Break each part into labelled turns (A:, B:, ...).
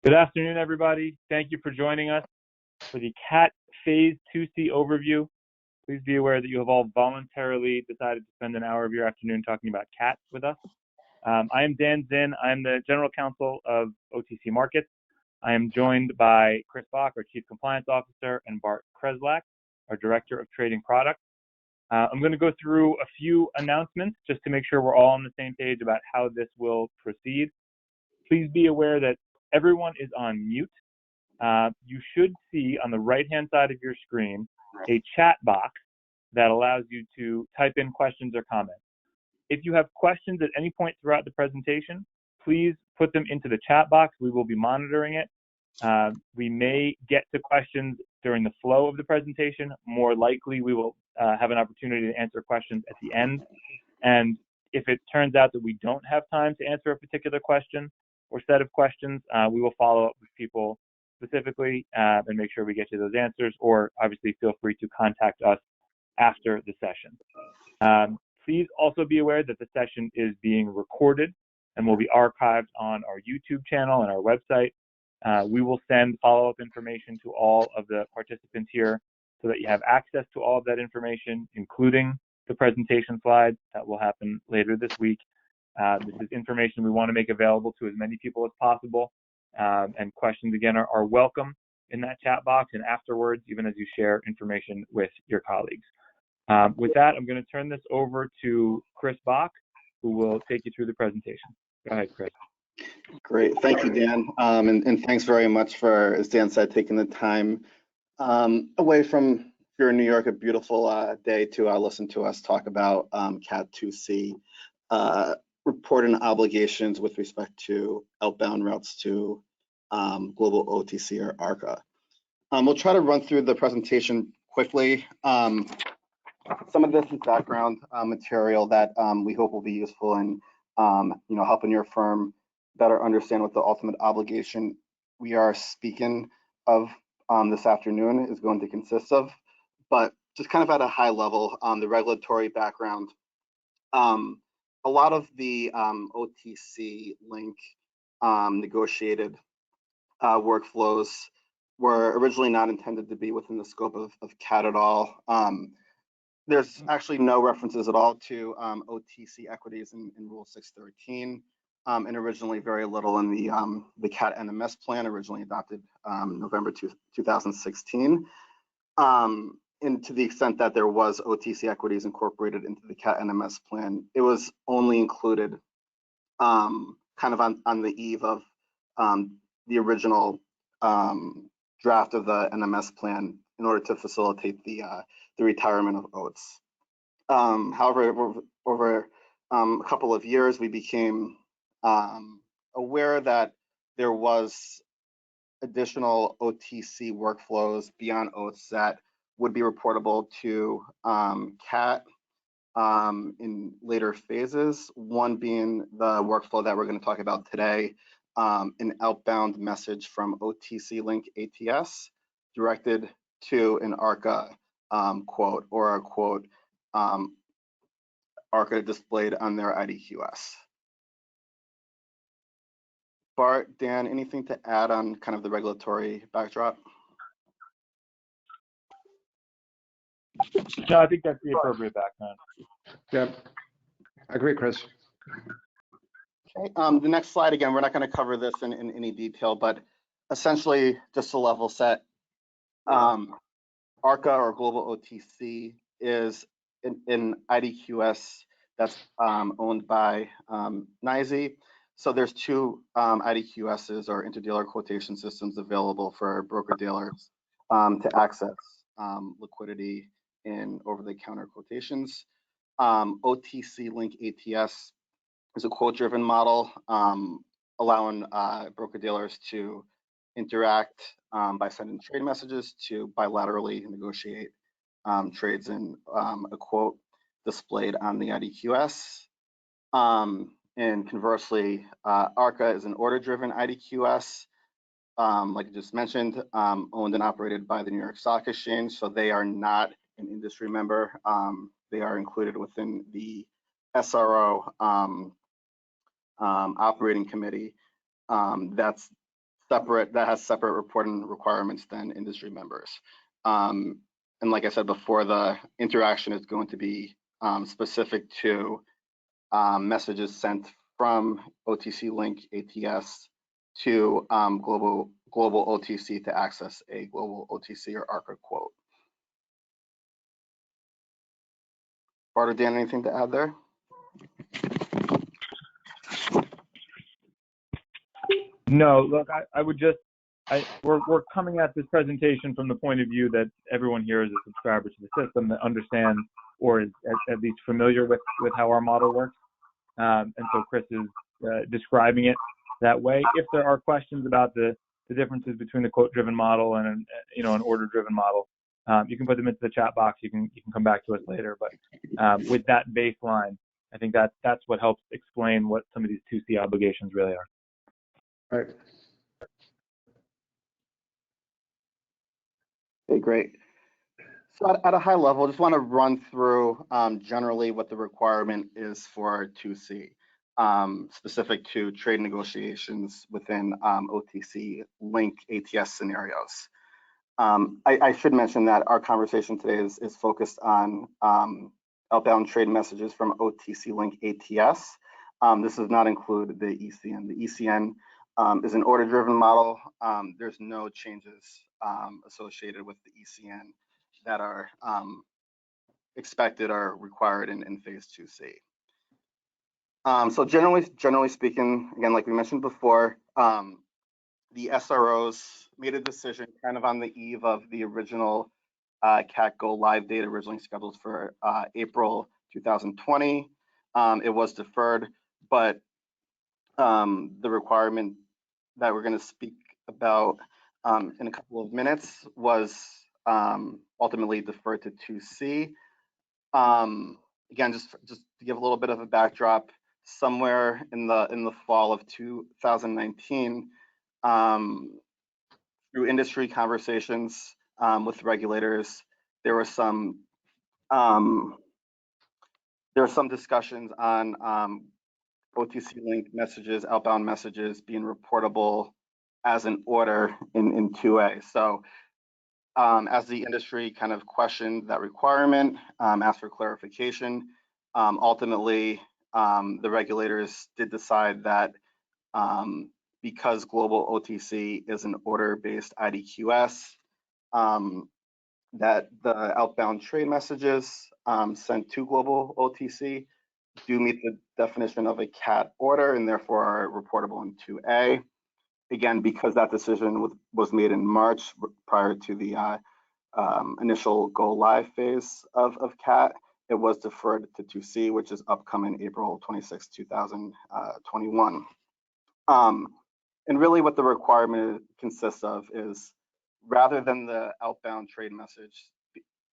A: Good afternoon, everybody. Thank you for joining us for the CAT Phase 2C overview. Please be aware that you have all voluntarily decided to spend an hour of your afternoon talking about CAT with us. I am Dan Zinn. I am the General Counsel of OTC Markets. I am joined by Chris Bach, our Chief Compliance Officer, and Bart Kreslak, our Director of Trading Products. I'm going to go through a few announcements just to make sure we're all on the same page about how this will proceed. Please be aware that everyone is on mute. You should see on the right-hand side of your screen a chat box that allows you to type in questions or comments. If you have questions at any point throughout the presentation, please put them into the chat box. We will be monitoring it. We may get to questions during the flow of the presentation. More likely, we will have an opportunity to answer questions at the end. And if it turns out that we don't have time to answer a particular question or set of questions, we will follow up with people specifically and make sure we get you those answers, or obviously feel free to contact us after the session. Please also be aware that the session is being recorded and will be archived on our YouTube channel and our website. We will send follow-up information to all of the participants here so that you have access to all of that information, including the presentation slides. That will happen later this week. This is information we want to make available to as many people as possible. And questions, again, are welcome in that chat box and afterwards, even as you share information with your colleagues. With that, I'm going to turn this over to Chris Bach, who will take you through the presentation. Go ahead, Chris.
B: Great. Thank you, Dan. And thanks very much for, as Dan said, taking the time away from, if you're in New York, a beautiful day to listen to us talk about CAT 2C. Reporting obligations with respect to outbound routes to global OTC or ARCA. We'll try to run through the presentation quickly. Some of this is background material that we hope will be useful in helping your firm better understand what the ultimate obligation we are speaking of this afternoon is going to consist of. But just kind of at a high level, the regulatory background. A lot of the OTC Link negotiated workflows were originally not intended to be within the scope of CAT at all. There's actually no references at all to OTC equities in Rule 613, and originally very little in the CAT NMS plan, originally adopted November 2016. And to the extent that there was OTC equities incorporated into the CAT NMS plan, it was only included kind of on the eve of the original draft of the NMS plan in order to facilitate the retirement of OATs. However, over a couple of years, we became aware that there was additional OTC workflows beyond OATs that would be reportable to CAT in later phases, one being the workflow that we're going to talk about today, an outbound message from OTC Link ATS directed to an ARCA quote, or a quote ARCA displayed on their IDQS. Bart, Dan, anything to add on kind of the regulatory backdrop?
A: No, I think that's the appropriate background.
C: Yeah, I agree, Chris.
B: Okay, the next slide, again, we're not going to cover this in any detail, but essentially just to level set, ARCA or Global OTC is an IDQS that's owned by NYSE. So there's two IDQSs or interdealer quotation systems available for broker dealers to access liquidity in over-the-counter quotations. OTC Link ATS is a quote-driven model, allowing broker dealers to interact by sending trade messages to bilaterally negotiate trades in a quote displayed on the IDQS. And conversely, ARCA is an order-driven IDQS, like I just mentioned, owned and operated by the New York Stock Exchange. So they are not an industry member. They are included within the SRO operating committee that's separate reporting requirements than industry members. And like I said before, the interaction is going to be specific to messages sent from OTC Link ATS to global OTC to access a global OTC or ARCA quote. Bart or Dan, anything to add there?
A: No, look, I would just, we're coming at this presentation from the point of view that everyone here is a subscriber to the system that understands or is at least familiar with how our model works. And so Chris is describing it that way. If there are questions about the differences between the quote-driven model and an order-driven model, you can put them into the chat box. You can come back to us later. But with that baseline, I think that's what helps explain what some of these 2C obligations really are.
C: Right.
B: Okay, great. So at a high level, I just want to run through generally what the requirement is for 2C, specific to trade negotiations within OTC Link ATS scenarios. I should mention that our conversation today is focused on outbound trade messages from OTC Link ATS. This does not include the ECN. The ECN is an order-driven model. There's no changes associated with the ECN that are expected or required in phase 2C. So generally speaking, again, like we mentioned before, the SROs made a decision kind of on the eve of the original CAT go live date originally scheduled for April 2020. It was deferred, but the requirement that we're going to speak about in a couple of minutes was ultimately deferred to 2C. Again, just to give a little bit of a backdrop, somewhere in the fall of 2019, through industry conversations with regulators, there were some discussions on OTC Link messages, outbound messages being reportable as an order in 2A. So as the industry kind of questioned that requirement, asked for clarification, ultimately the regulators did decide that because global OTC is an order-based IDQS, that the outbound trade messages sent to global OTC do meet the definition of a CAT order and therefore are reportable in 2A. Again, because that decision was made in March prior to the initial go live phase of CAT, it was deferred to 2C, which is upcoming April 26, 2021. And really what the requirement consists of is, rather than the outbound trade message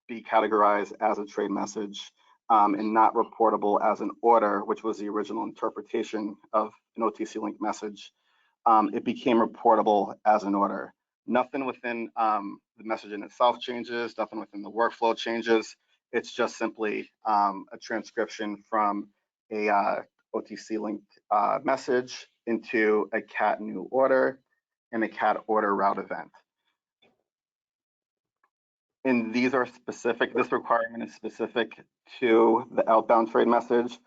B: be categorized as a trade message and not reportable as an order, which was the original interpretation of an OTC Link message, it became reportable as an order. Nothing within the message in itself changes, nothing within the workflow changes. It's just simply a transcription from a OTC Link message into a CAT new order and a CAT order route event. And these are specific, this requirement is specific to the outbound trade message.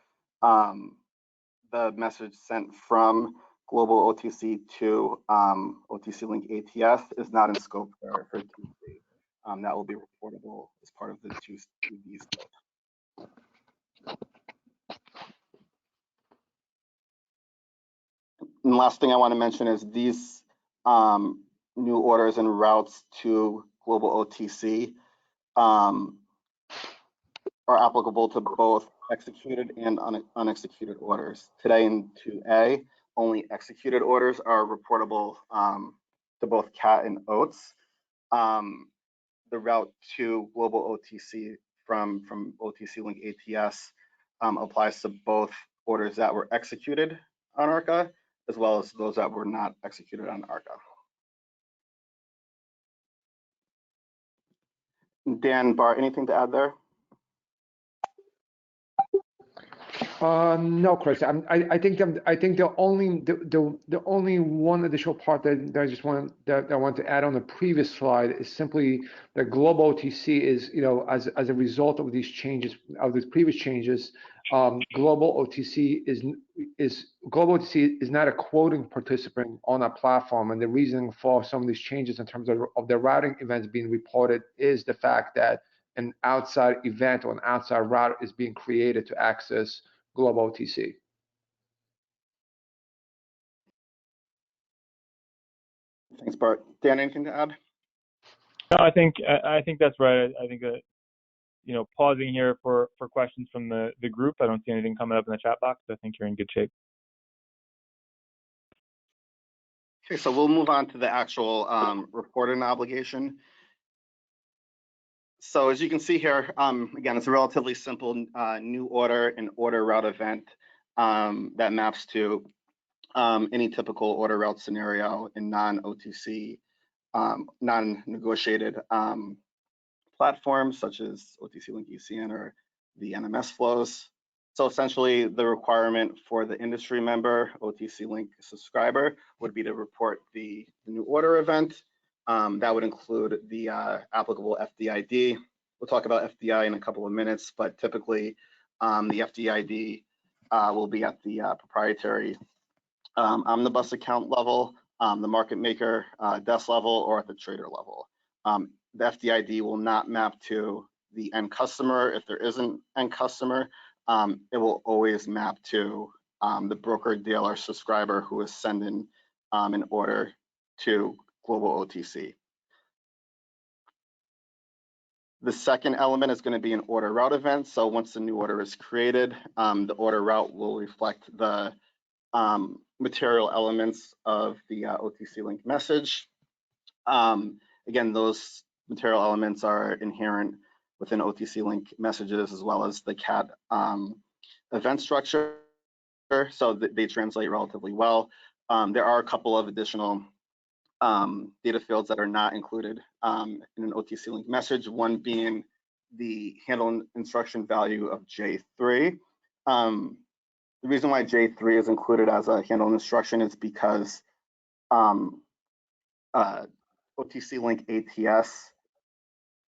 B: The message sent from global OTC to OTC Link ATS is not in scope for 2C. That will be reportable as part of the 2B scope. And the last thing I want to mention is these new orders and routes to global OTC are applicable to both executed and unexecuted orders. Today in 2A, only executed orders are reportable to both CAT and OATS. The route to global OTC from OTC Link ATS applies to both orders that were executed on ARCA, as well as those that were not executed on ARCA. Dan, Bart, anything to add there?
C: No, Chris. I think the only one additional part that I want to add on the previous slide is simply that global OTC is, as a result of these changes, of these previous changes, global OTC is not a quoting participant on our platform, and the reason for some of these changes in terms of the routing events being reported is the fact that an outside event or an outside route is being created to access global OTC.
B: Thanks, Bart. Dan, anything to add?
A: No, I think that's right. I think that, pausing here for questions from the group. I don't see anything coming up in the chat box. I think you're in good shape.
B: Okay, so we'll move on to the actual reporting obligation. So as you can see here, again, it's a relatively simple new order and order route event that maps to any typical order route scenario in non-OTC, non-negotiated platforms such as OTC Link ECN or the NMS flows. So essentially, the requirement for the industry member, OTC Link subscriber, would be to report the new order event. That would include the applicable FDID. We'll talk about FDI in a couple of minutes, but typically the FDID will be at the proprietary omnibus account level, the market maker desk level, or at the trader level. The FDID will not map to the end customer. If there is an end customer, it will always map to the broker dealer subscriber who is sending an order to global OTC. The second element is going to be an order route event. So once the new order is created, the order route will reflect the material elements of the OTC Link message. Again, those material elements are inherent within OTC Link messages as well as the CAT event structure, so they translate relatively well. There are a couple of additional data fields that are not included in an OTC Link message, one being the handle instruction value of J3. The reason why J3 is included as a handle instruction is because OTC Link ATS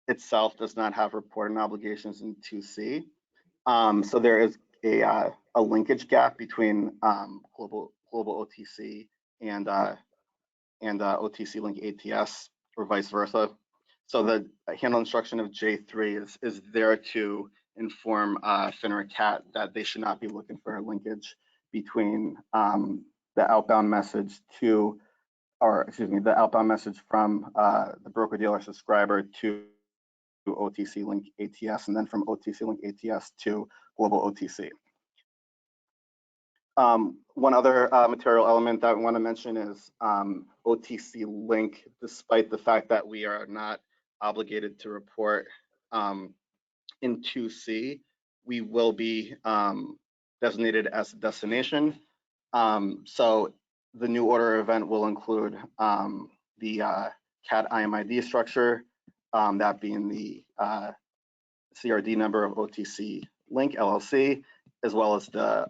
B: itself does not have reporting obligations in 2C. So there is a linkage gap between global OTC and OTC Link ATS, or vice versa. So the handle instruction of J3 is there to inform FINRA CAT that they should not be looking for a linkage between the outbound message to, or excuse me, the outbound message from the broker dealer subscriber to OTC Link ATS, and then from OTC Link ATS to global OTC. One other material element that I want to mention is OTC Link, despite the fact that we are not obligated to report in 2C, we will be designated as a destination. So the new order event will include the CAT IMID structure, that being the CRD number of OTC Link LLC, as well as the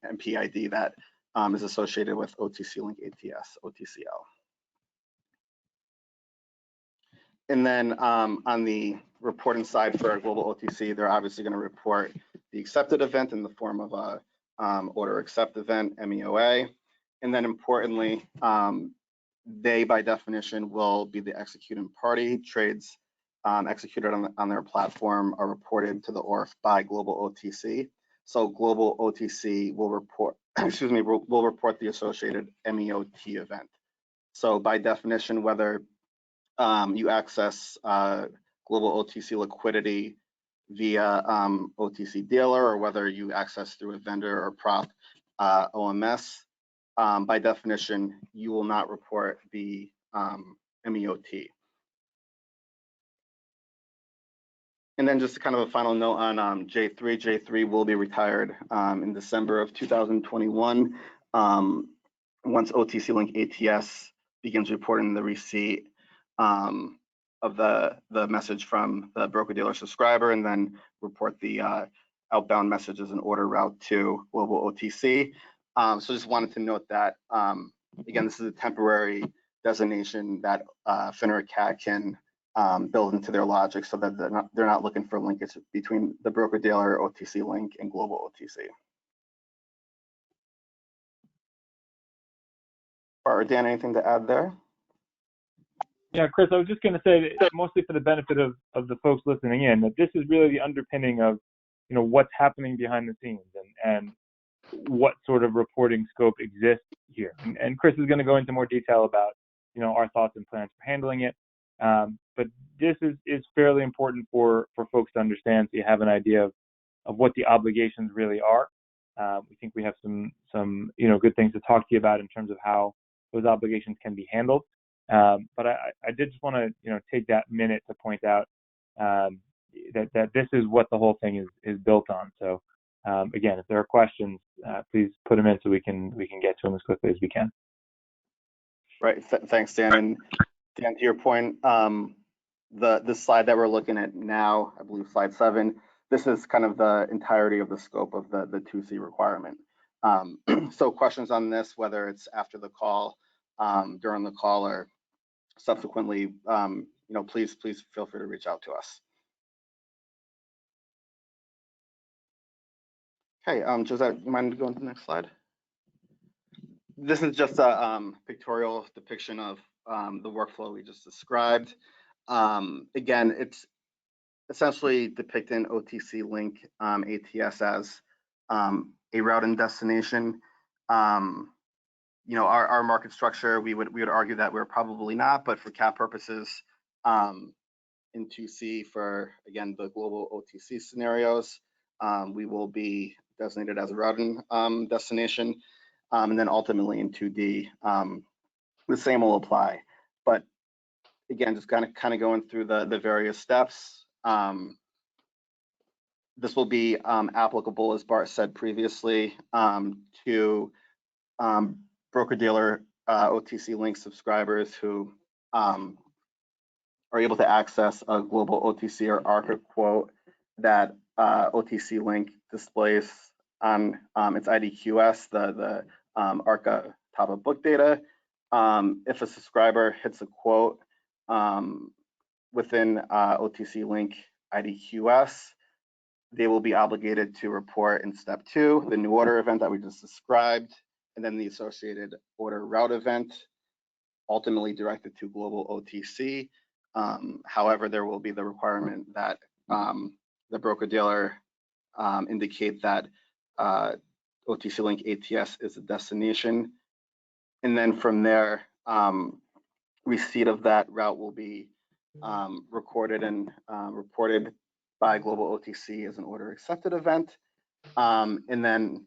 B: MPID that is associated with OTC Link ATS, OTCL. And then on the reporting side for global OTC, they're obviously going to report the accepted event in the form of a order accept event, MEOA. And then importantly, they by definition will be the executing party. Trades executed on their platform are reported to the ORF by global OTC. So global OTC will report, excuse me, will report the associated MEOT event. So by definition, whether you access global OTC liquidity via OTC dealer, or whether you access through a vendor or prop OMS, by definition, you will not report the MEOT. And then just kind of a final note on J3. J3 will be retired in December of 2021. Once OTC Link ATS begins reporting the receipt of the message from the broker-dealer subscriber, and then report the outbound messages and order route to global OTC. So just wanted to note that, again, this is a temporary designation that FINRA CAT can build into their logic so that they're not looking for linkage between the broker-dealer, OTC Link, and global OTC. Or Dan, anything to add there?
A: Yeah, Chris, I was just going to say that mostly for the benefit of the folks listening in, that this is really the underpinning of, you know, what's happening behind the scenes and what sort of reporting scope exists here. And Chris is going to go into more detail about, you know, our thoughts and plans for handling it. But this is fairly important for folks to understand, so you have an idea of what the obligations really are. We think we have some you know, good things to talk to you about in terms of how those obligations can be handled. But I did just want to, you know, take that minute to point out that this is what the whole thing is built on. So again, if there are questions, please put them in so we can get to them as quickly as we can.
B: Right. Thanks, Dan. And Dan, to your point, the slide that we're looking at now, I believe slide 7, this is kind of the entirety of the scope of the 2C requirement. So questions on this, whether it's after the call, during the call, or subsequently, you know, please feel free to reach out to us. Okay, Josette, you mind going to the next slide? This is just a pictorial depiction of the workflow we just described. Again, it's essentially depicting OTC Link ATS as a route and destination. You know, our market structure, we would argue that we're probably not, but for CAT purposes, in 2C for, again, the global OTC scenarios, we will be designated as a routing destination. And then ultimately in 2D, the same will apply. But again, just kind of going through the various steps. This will be applicable, as Bart said previously, to broker-dealer OTC Link subscribers who are able to access a global OTC or ARCA quote that OTC Link displays on its IDQS, the ARCA top of book data. If a subscriber hits a quote within OTC Link IDQS, they will be obligated to report in step 2 the new order event that we just described, and then the associated order route event, ultimately directed to global OTC. However, there will be the requirement that the broker-dealer indicate that OTC Link ATS is a destination. And then from there, receipt of that route will be recorded and reported by global OTC as an order accepted event. And then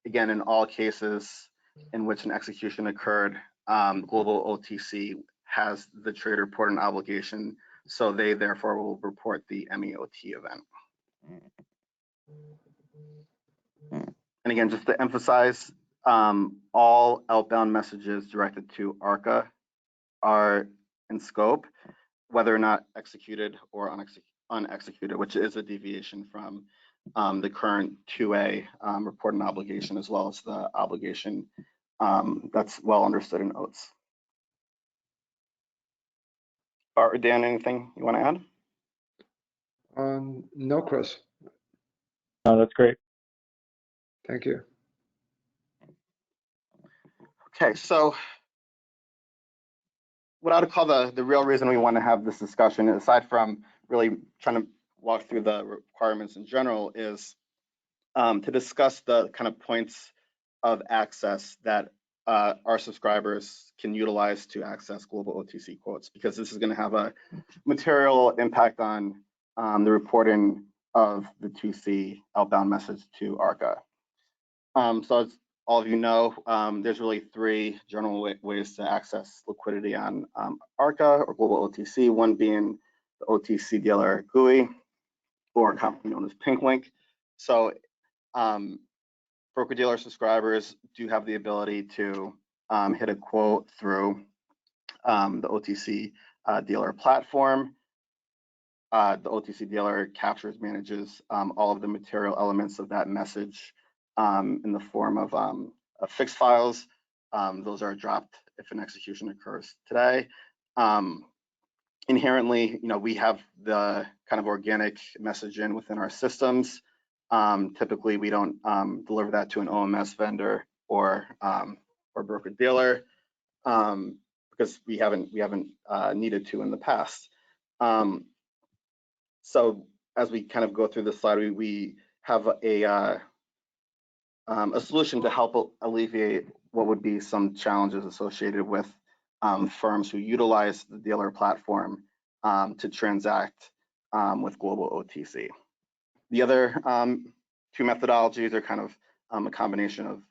B: again, in all cases in which an execution occurred, global OTC has the trade reporting obligation, so they therefore will report the MEOT event. And again, just to emphasize, all outbound messages directed to ARCA are in scope, whether or not executed or unexecuted, which is a deviation from the current 2A reporting obligation, as well as the obligation that's well understood in OATS. Bart or Dan, anything you want to add?
C: No, Chris.
A: No, that's great.
C: Thank you.
B: Okay, so what I would call the real reason we want to have this discussion, aside from really trying to walk through the requirements in general, is to discuss the kind of points of access that our subscribers can utilize to access global OTC quotes, because this is going to have a material impact on the reporting of the 2C outbound message to ARCA. So as all of you know, there's really 3 general ways to access liquidity on ARCA or global OTC, one being the OTC dealer GUI, or commonly known as Pink Link. So broker-dealer subscribers do have the ability to hit a quote through the OTC dealer platform. the OTC dealer captures, manages all of the material elements of that message in the form of fixed files. Those are dropped if an execution occurs today. Inherently, we have the kind of organic messaging within our systems. Typically, we don't deliver that to an OMS vendor or broker dealer because we haven't needed to in the past. So as we kind of go through this slide, we have a solution to help alleviate what would be some challenges associated with firms who utilize the dealer platform to transact with global OTC. The other two methodologies are kind of a combination of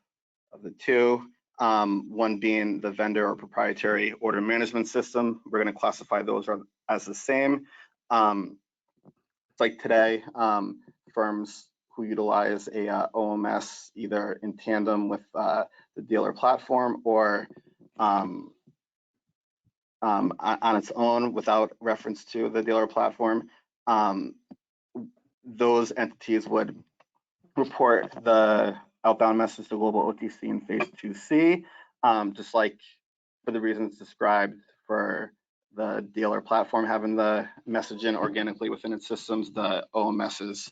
B: the two. One being the vendor or proprietary order management system. We're going to classify those as the same. It's like today, firms who utilize a OMS either in tandem with the dealer platform or on its own without reference to the dealer platform, those entities would report the outbound message to global OTC in phase 2C, just like for the reasons described for the dealer platform having the messaging organically within its systems, the OMSs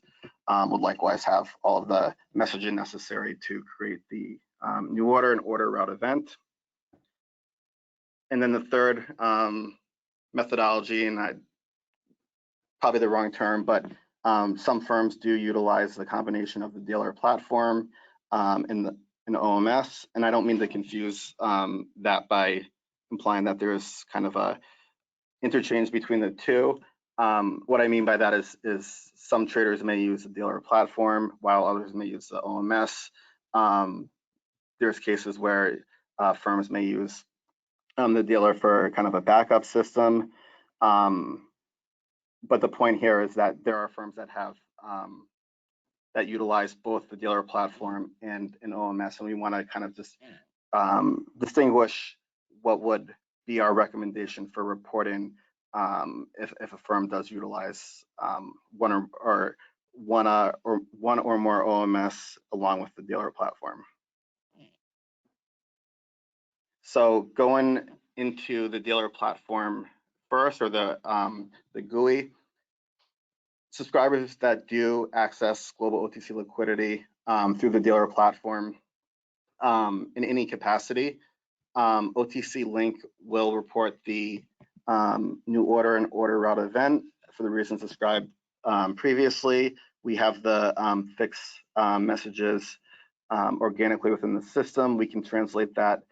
B: would likewise have all of the messaging necessary to create the new order and order route event. And then the third methodology, and probably the wrong term, but some firms do utilize the combination of the dealer platform and OMS. And I don't mean to confuse that by implying that there's kind of a interchange between the two. What I mean by that is some traders may use the dealer platform while others may use the OMS. There's cases where firms may use the dealer for kind of a backup system. But the point here is that there are firms that have that utilize both the dealer platform and an OMS, and we want to kind of just distinguish what would be our recommendation for reporting if a firm does utilize one or more OMS along with the dealer platform. So going into the dealer platform first, or the GUI, subscribers that do access global OTC liquidity through the dealer platform in any capacity, OTC Link will report the new order and order route event for the reasons described previously. We have the fixed messages organically within the system. We can translate that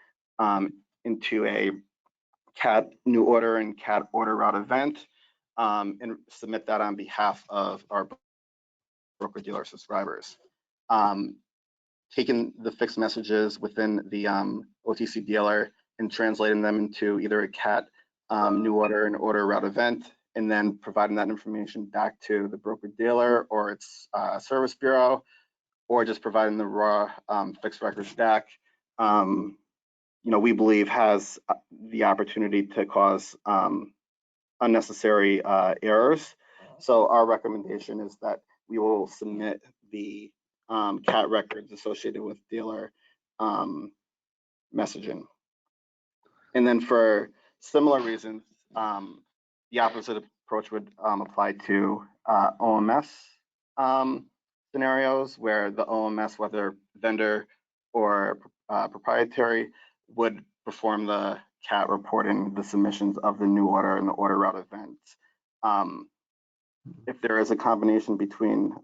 B: into a CAT new order and CAT order route event and submit that on behalf of our broker dealer subscribers. Taking the fixed messages within the OTC dealer and translating them into either a CAT new order and order route event, and then providing that information back to the broker dealer or its service bureau, or just providing the raw fixed records back, we believe has the opportunity to cause unnecessary errors. So our recommendation is that we will submit the CAT records associated with dealer messaging. And then for similar reasons, the opposite approach would apply to OMS scenarios, where the OMS, whether vendor or proprietary, would perform the CAT reporting, the submissions of the new order and the order route events. If there is a combination between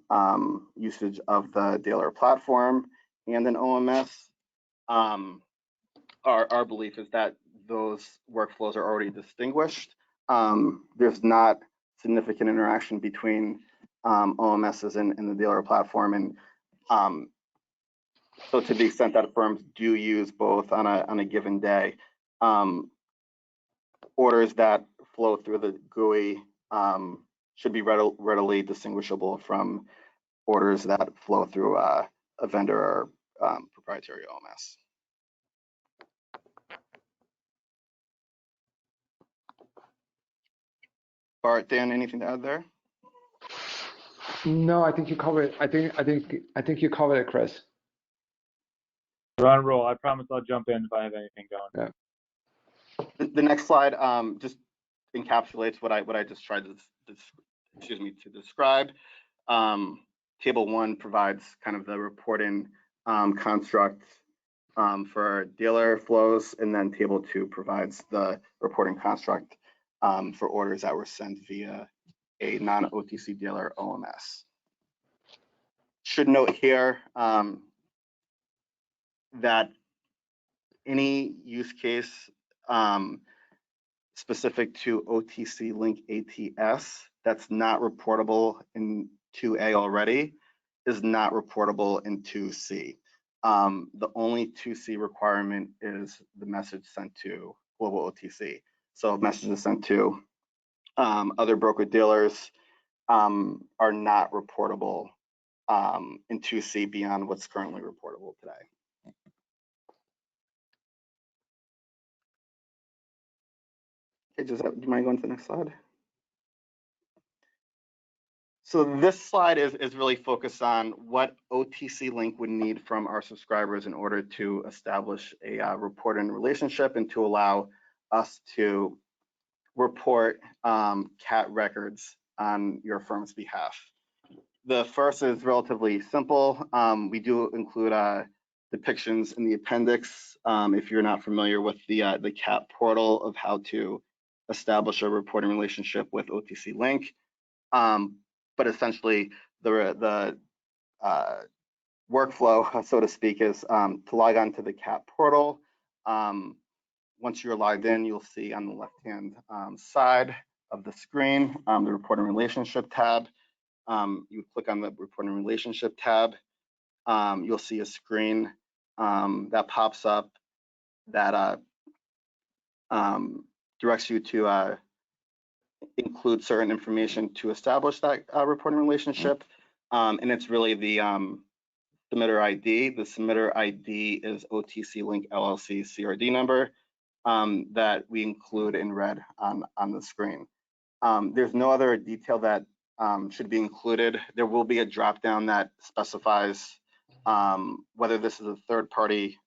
B: usage of the dealer platform and an OMS, our belief is that those workflows are already distinguished. There's not significant interaction between OMSs and the dealer platform, and so to the extent that firms do use both on a given day, orders that flow through the GUI should be readily distinguishable from orders that flow through a vendor or proprietary OMS. Bart, Dan, anything to add there?
C: No, I think you covered it. I think you covered it, Chris.
A: We're on roll. I promise I'll jump in if I have anything going.
C: Yeah.
B: The next slide just encapsulates what I just tried to describe. Table 1 provides kind of the reporting construct for dealer flows, and then Table 2 provides the reporting construct for orders that were sent via a non-OTC dealer OMS. Should note here that any use case specific to OTC Link ATS that's not reportable in 2A already is not reportable in 2C. The only 2C requirement is the message sent to global OTC. So messages sent to other broker dealers are not reportable in 2C beyond what's currently reportable today. Okay, do you mind going to the next slide? So this slide is really focused on what OTC Link would need from our subscribers in order to establish a reporting relationship and to allow us to report CAT records on your firm's behalf. The first is relatively simple. We do include depictions in the appendix if you're not familiar with the CAT portal of how to establish a reporting relationship with OTC Link. But essentially, the workflow, so to speak, is to log on to the CAT portal. Once you're logged in, you'll see on the left-hand side of the screen the reporting relationship tab. You click on the reporting relationship tab. You'll see a screen that pops up that directs you to include certain information to establish that reporting relationship. And it's really the submitter ID. The submitter ID is OTC Link LLC CRD number that we include in red on the screen. There's no other detail that should be included. There will be a drop down that specifies whether this is a third party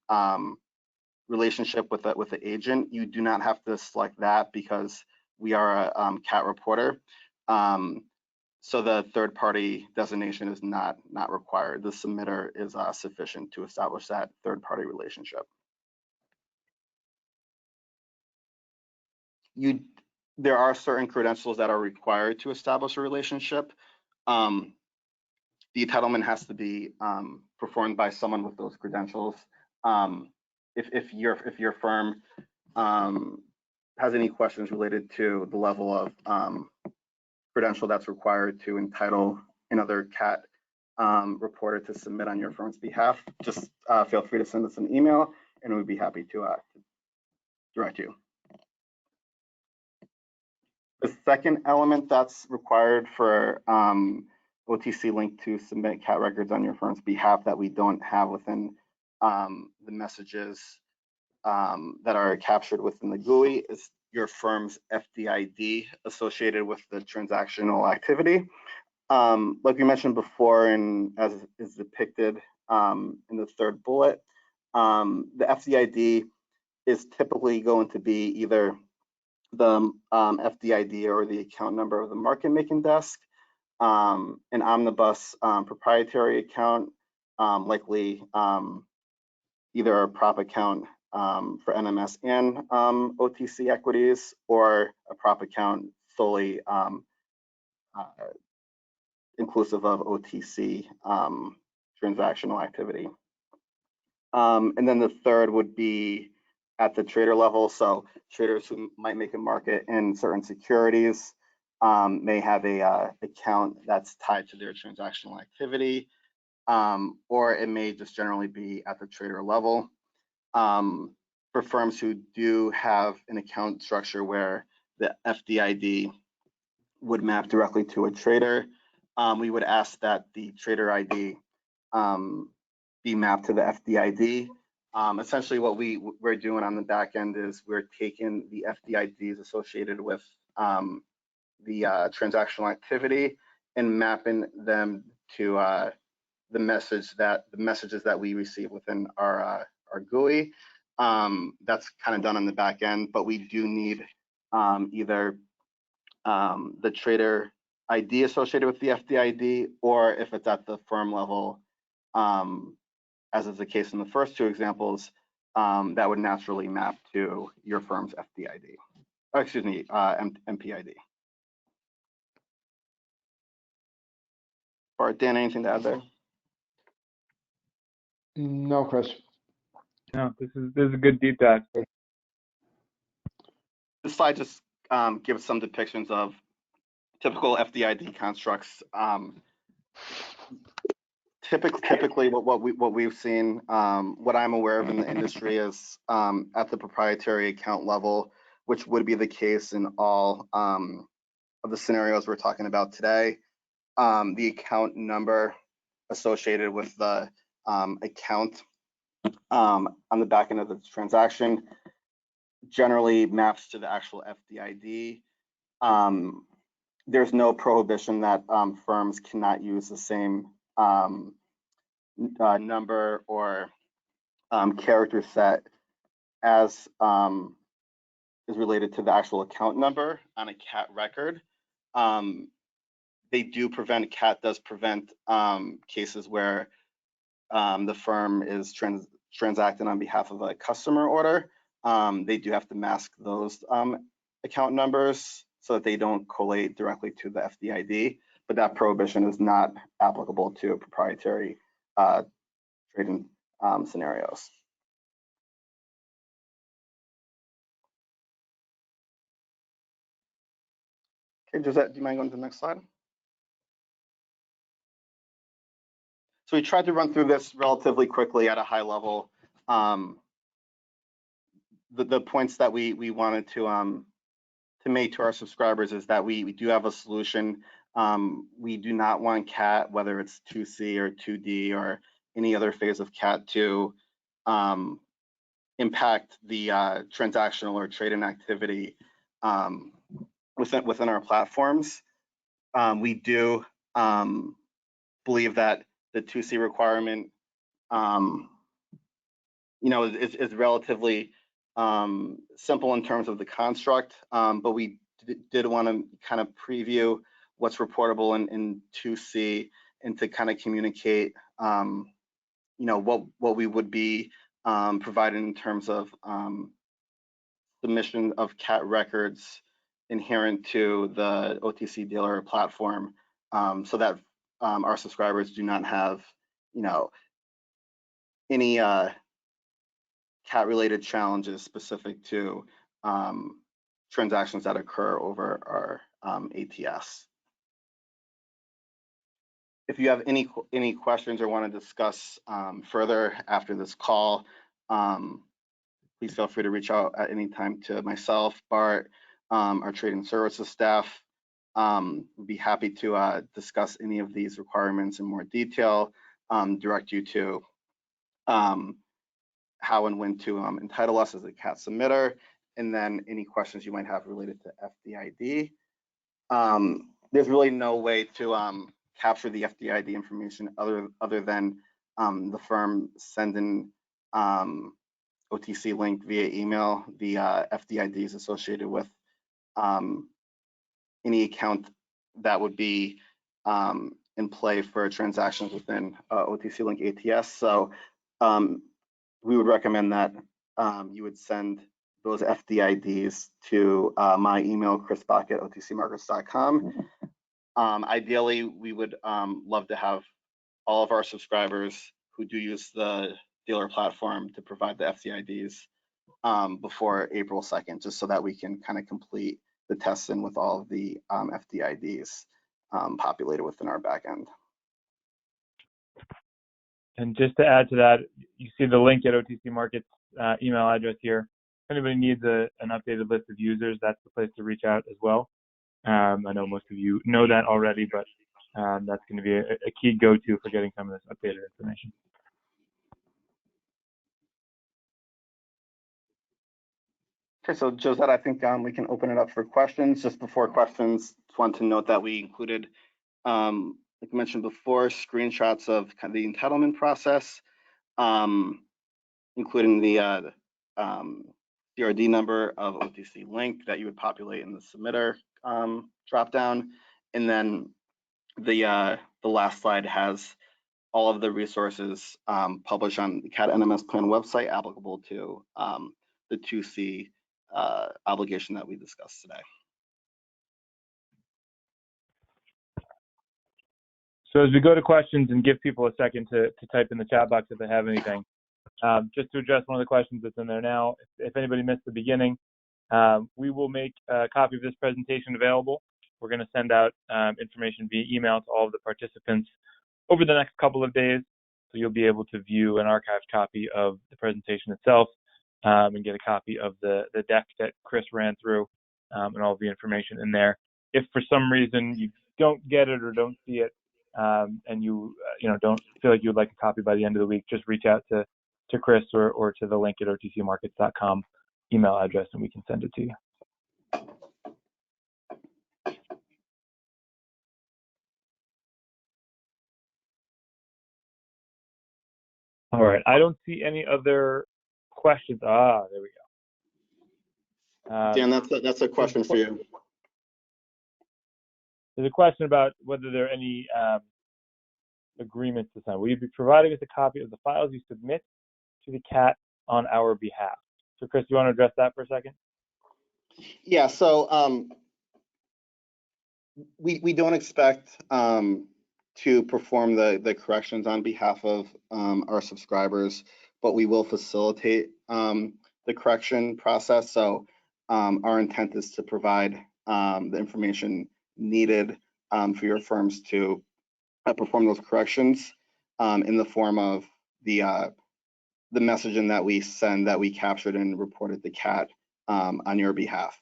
B: relationship with the agent. You do not have to select that because we are a CAT reporter. So the third party designation is not required. The submitter is sufficient to establish that third party relationship. There are certain credentials that are required to establish a relationship. The entitlement has to be performed by someone with those credentials. If your firm has any questions related to the level of credential that's required to entitle another CAT reporter to submit on your firm's behalf, just feel free to send us an email and we'd be happy to direct you. The second element that's required for OTC Link to submit CAT records on your firm's behalf that we don't have within the messages that are captured within the GUI is your firm's FDID associated with the transactional activity. Like we mentioned before, and as is depicted in the third bullet, the FDID is typically going to be either the FDID or the account number of the market making desk, an omnibus proprietary account, likely either a prop account for NMS and OTC equities, or a prop account solely inclusive of OTC transactional activity. And then the third would be at the trader level. So traders who might make a market in certain securities may have a account that's tied to their transactional activity, or it may just generally be at the trader level. For firms who do have an account structure where the FDID would map directly to a trader, we would ask that the trader ID be mapped to the FDID. Essentially what we're doing on the back end is we're taking the FDIDs associated with the transactional activity and mapping them to the messages that we receive within our GUI. That's kind of done on the back end, but we do need either the trader ID associated with the FDID, or if it's at the firm level, as is the case in the first two examples, that would naturally map to your firm's FDID. Oh, excuse me, MPID. Bart, Dan, anything to add there?
C: No, Chris.
A: No, this is a good deep dive.
B: This slide just gives some depictions of typical FDID constructs. Typically, what we've seen, what I'm aware of in the industry is at the proprietary account level, which would be the case in all of the scenarios we're talking about today. The account number associated with the account on the back end of the transaction generally maps to the actual FDID. There's no prohibition that firms cannot use the same number or character set as is related to the actual account number on a CAT record. CAT does prevent cases where the firm is transacting on behalf of a customer order. They do have to mask those account numbers so that they don't collate directly to the FDID, but that prohibition is not applicable to proprietary trading scenarios. Okay, Josette, do you mind going to the next slide? So we tried to run through this relatively quickly at a high level. The points that we wanted to make to our subscribers is that we do have a solution. We do not want CAT, whether it's 2C or 2D or any other phase of CAT, to impact the transactional or trading activity within our platforms. We do believe that the 2C requirement, is relatively simple in terms of the construct, but we did want to kind of preview what's reportable in 2C and to kind of communicate, what we would be providing in terms of submission of CAT records inherent to the OTC dealer platform, so that our subscribers do not have, any CAT-related challenges specific to transactions that occur over our ATS. If you have any questions or want to discuss further after this call, please feel free to reach out at any time to myself, Bart, our trading services staff. We'd be happy to discuss any of these requirements in more detail, direct you to how and when to entitle us as a CAT submitter, and then any questions you might have related to FDID. There's really no way to capture the FDID information other than the firm sending OTC Link via email the FDIDs associated with any account that would be in play for transactions within OTC Link ATS. So we would recommend that you would send those FDIDs to my email, chrisbach@otcmarkets.com. Ideally, we would love to have all of our subscribers who do use the dealer platform to provide the FDIDs before April 2nd, just so that we can kind of complete the testing with all of the FDIDs populated within our backend.
A: And just to add to that, you see the link at OTC Markets email address here. If anybody needs an updated list of users, that's the place to reach out as well. I know most of you know that already, but that's going to be a key go-to for getting some of this updated information.
B: Okay, so Josette, I think we can open it up for questions. Just before questions, just want to note that we included like I mentioned before, screenshots of kind of the entitlement process, including the CRD number of OTC Link that you would populate in the submitter dropdown, and then the last slide has all of the resources published on the CAT NMS plan website applicable to the 2C obligation that we discussed today.
A: So as we go to questions and give people a second to type in the chat box if they have anything, just to address one of the questions that's in there now, if anybody missed the beginning, we will make a copy of this presentation available. We're going to send out information via email to all of the participants over the next couple of days. So you'll be able to view an archived copy of the presentation itself and get a copy of the deck that Chris ran through and all of the information in there. If for some reason you don't get it or don't see it and you don't feel like you would like a copy by the end of the week, just reach out to Chris or to the link at otcmarkets.com email address and we can send it to you. All right, I don't see any other questions. There we go.
B: Dan, that's a question for you.
A: There's a question about whether there are any agreements to sign. Will you be providing us a copy of the files you submit to the CAT on our behalf? So Chris, do you want to address that for a second?
B: Yeah, so we don't expect to perform the corrections on behalf of our subscribers, but we will facilitate the correction process. So our intent is to provide the information needed for your firms to perform those corrections in the form of the messaging that we send that we captured and reported to CAT on your behalf.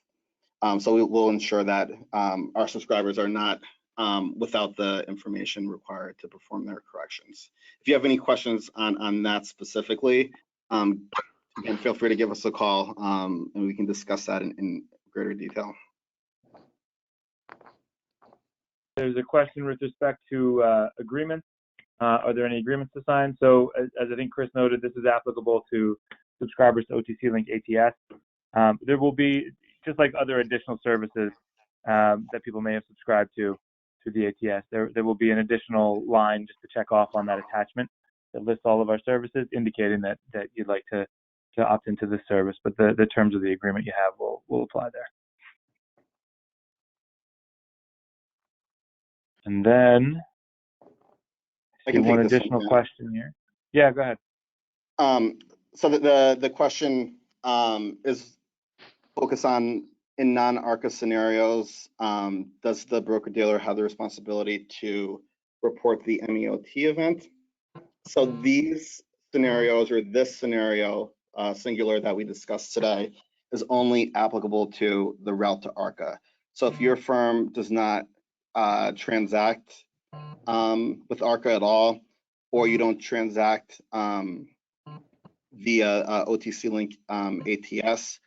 B: So we will ensure that our subscribers are not without the information required to perform their corrections. If you have any questions on that specifically, again, feel free to give us a call and we can discuss that in greater detail.
A: There's a question with respect to agreements. Are there any agreements to sign? So as I think Chris noted, this is applicable to subscribers to OTC Link ATS. There will be, just like other additional services that people may have subscribed to the ATS, there will be an additional line just to check off on that attachment that lists all of our services, indicating that you'd like to opt into this service, but the terms of the agreement you have will apply there. And then
B: I can
A: one
B: take this
A: additional
B: one,
A: question here. Yeah, go ahead.
B: So the question is focused on, in non-ARCA scenarios, does the broker-dealer have the responsibility to report the MEOT event? So these scenarios, or this scenario, singular, that we discussed today, is only applicable to the route to ARCA. So if your firm does not transact with ARCA at all, or you don't transact via OTC Link ATS,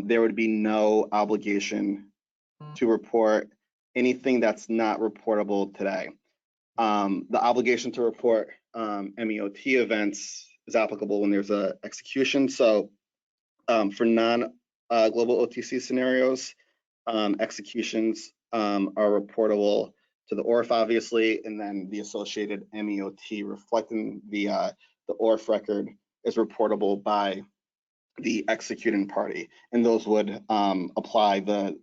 B: there would be no obligation to report anything that's not reportable today. The obligation to report MEOT events is applicable when there's an execution. So for non-global OTC scenarios, executions are reportable to the ORF, obviously, and then the associated MEOT reflecting the ORF record is reportable by the executing party, and those would apply the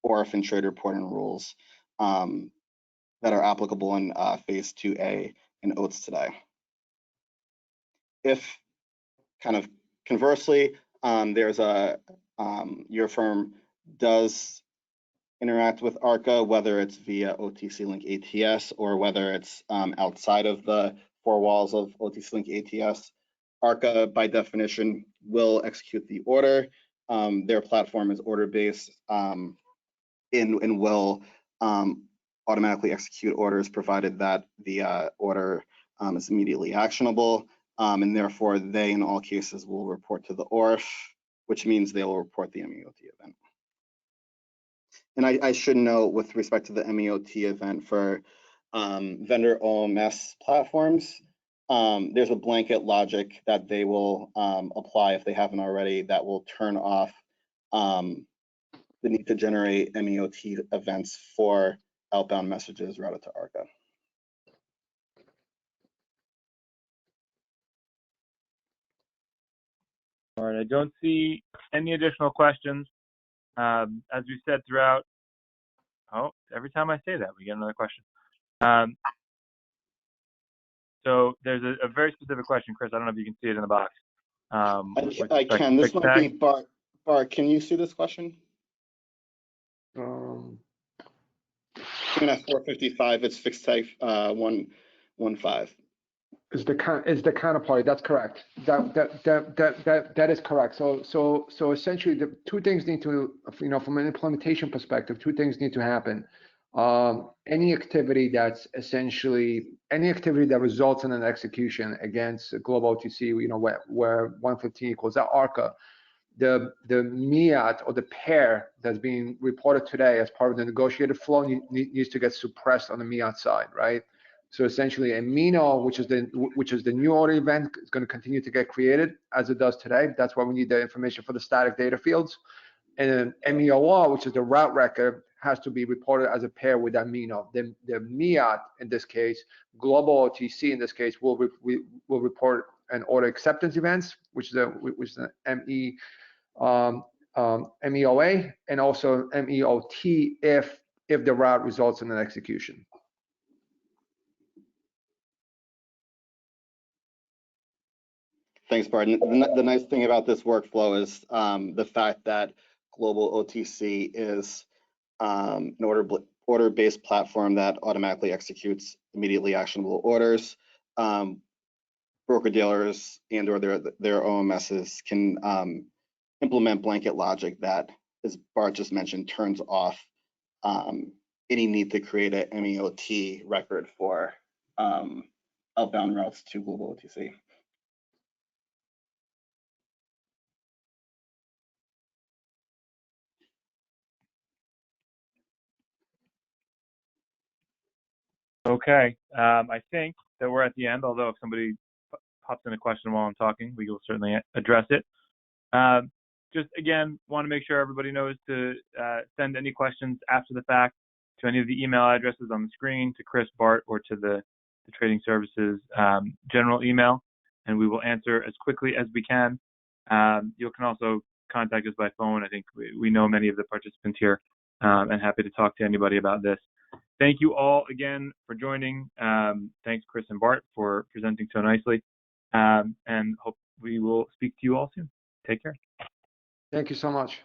B: ORF and trade reporting rules that are applicable in Phase 2A and OATS today. If kind of conversely, there's your firm does interact with ARCA, whether it's via OTC Link ATS or whether it's outside of the four walls of OTC Link ATS, ARCA by definition will execute the order. Their platform is order-based and will automatically execute orders provided that the order is immediately actionable, and therefore they in all cases will report to the ORF, which means they will report the MEOT event. And I should note with respect to the MEOT event for vendor OMS platforms, there's a blanket logic that they will apply if they haven't already that will turn off the need to generate MEOT events for outbound messages routed to ARCA.
A: All right, I don't see any additional questions. As we said throughout, every time I say that, we get another question. So there's a very specific question, Chris. I don't know if you can see it in the box.
B: I can. This might be Bart. Can you see this question? Even at 455, it's fixed type 115.
C: Is the counterparty? That's correct. That is correct. So essentially, the two things need to, from an implementation perspective, two things need to happen. Any activity that results in an execution against global OTC, where 115 equals that ARCA, the MEOT or the pair that's being reported today as part of the negotiated flow needs to get suppressed on the MEOT side, right? So essentially, a MENO, which is the new order event, is going to continue to get created as it does today. That's why we need the information for the static data fields. And then MEOR, which is the route record, has to be reported as a pair with that MENO. The MEOT in this case, global OTC in this case, will report an order acceptance events, which is the MEOA, and also MEOT if the route results in an execution.
B: Thanks, Bart. The nice thing about this workflow is the fact that global OTC is an order-based platform that automatically executes immediately actionable orders. Broker-dealers and/or their OMSs can implement blanket logic that, as Bart just mentioned, turns off any need to create a MEOT record for outbound routes to global OTC.
A: Okay, I think that we're at the end, although if somebody pops in a question while I'm talking, we will certainly address it. Just again, want to make sure everybody knows to send any questions after the fact to any of the email addresses on the screen, to Chris, Bart, or to the Trading Services general email, and we will answer as quickly as we can. You can also contact us by phone. I think we know many of the participants here, and happy to talk to anybody about this. Thank you all again for joining. Thanks, Chris and Bart, for presenting so nicely, and hope we will speak to you all soon. Take care.
C: Thank you so much.